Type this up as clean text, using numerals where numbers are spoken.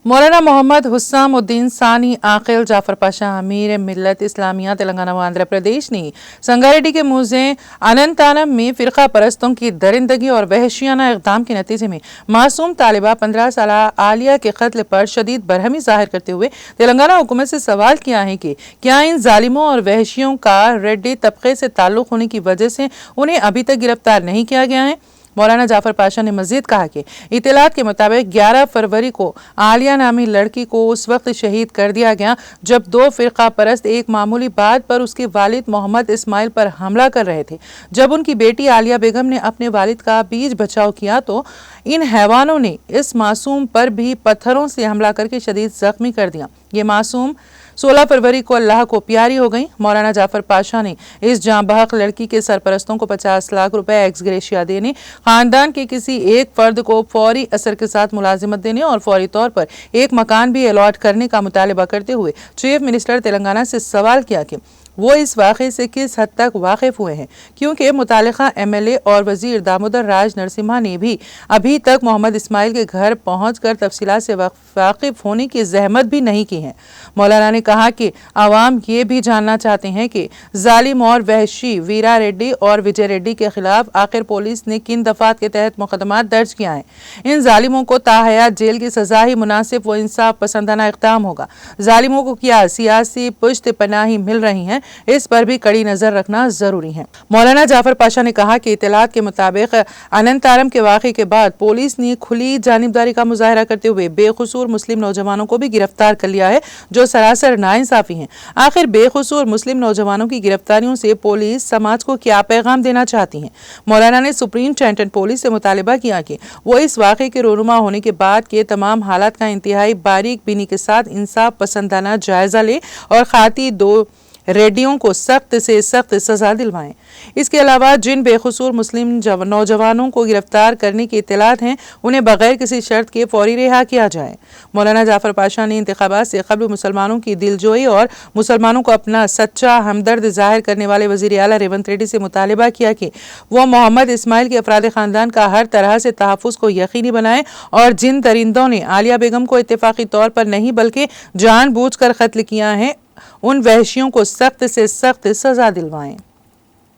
मौलाना मोहम्मद हुस्सामुद्दीन सानी आकिल जाफर पाशा अमीर मिल्लत इस्लामिया तेलंगाना व आंध्र प्रदेश ने संगारेड्डी के मुज़े अनंतानम में फ़िरका परस्तों की दरिंदगी और वहशियाना इक़दाम के नतीजे में मासूम तालिबा 15 साल आलिया के कत्ल पर शदीद बरहमी ज़ाहिर करते हुए तेलंगाना हुकूमत से सवाल किया है कि क्या इन जालिमों और वहशियों का रेड्डी तबके से ताल्लुक़ होने की वजह से उन्हें अभी तक गिरफ्तार नहीं किया गया है। मौलाना जाफर पाशा ने मजीद कहा कि इत्तलात के मुताबिक 11 फरवरी को आलिया नामी लड़की को उस वक्त शहीद कर दिया गया जब दो फ़िरका परस्त एक मामूली बात पर उसके वालिद मोहम्मद इस्माइल पर हमला कर रहे थे। जब उनकी बेटी आलिया बेगम ने अपने वालिद का बीच बचाव किया तो इन हैवानों ने इस मासूम पर भी पत्थरों से हमला करके शदीद जख्मी कर दिया। ये मासूम 16 फरवरी को अल्लाह को प्यारी हो गई। मौलाना जाफर पाशा ने इस जांबहक लड़की के सरपरस्तों को 50 लाख रुपए एक्स ग्रेशिया देने, खानदान के किसी एक फर्द को फौरी असर के साथ मुलाजिमत देने और फौरी तौर पर एक मकान भी अलॉट करने का मुतालबा करते हुए चीफ मिनिस्टर तेलंगाना से सवाल किया कि वो इस वाक़े से किस हद तक वाकिफ़ हुए हैं, क्योंकि मुतालिका MLA और वज़ीर दामोदर राज नरसिम्हा ने भी अभी तक मोहम्मद इस्माइल के घर पहुंचकर तफसीलात से वाकिफ़ होने की जहमत भी नहीं की है। मौलाना ने कहा कि आवाम ये भी जानना चाहते हैं कि जालिम और वहशी वीरा रेड्डी और विजय रेड्डी के खिलाफ आखिर पुलिस ने किन दफ़ात के तहत मुकदमात दर्ज किया है। इन जालिमों को ताहयात जेल की सज़ा ही मुनासिब व इंसाफ पसंदाना इक़दाम होगा। जालिमों को क्या सियासी पुश्त पनाही मिल रही है, इस पर भी कड़ी नजर रखना जरूरी है। मौलाना जाफर पाशा ने कहा कि इत्तलात के मुताबिक अनंतारम के वाक़े के बाद पुलिस ने खुली जानिबदारी का मुजाहरा करते हुए बेकसूर मुस्लिम नौजवानों को भी गिरफ्तार कर लिया है जो सरासर नाइंसाफी हैं। आखिर बेकसूर मुस्लिम नौजवानों की गिरफ्तारियों से पुलिस समाज को क्या पैगाम देना चाहती है। मौलाना ने सुप्रिंटेंडेंट पुलिस से मुतालबा किया कि वो इस वाक़े के रोनुमा होने के बाद के तमाम हालात का इंतहाई बारीक बीनी के साथ इंसाफ पसंदाना जायजा ले और खाती दो रेड्डियों को सख्त से सख्त सजा दिलवाएं। इसके अलावा जिन बेकसूर मुस्लिम नौजवानों को गिरफ्तार करने की इत्तलात हैं उन्हें बगैर किसी शर्त के फौरी रिहा किया जाए। मौलाना जाफर पाशा ने इंतखाबात से कबल मुसलमानों की दिलजोई और मुसलमानों को अपना सच्चा हमदर्द जाहिर करने वाले वज़ीर आला रेवंत रेड्डी से मुतालबा किया कि वो मोहम्मद इस्माइल के अफराद ख़ानदान का हर तरह से तहफ़्फ़ुज़ को यकीनी बनाए और जिन दरिंदों ने आलिया बेगम को इत्तेफाकी तौर पर नहीं बल्कि जानबूझकर कत्ल किया है उन वहशियों को सख्त से सख्त सजा दिलवाएं।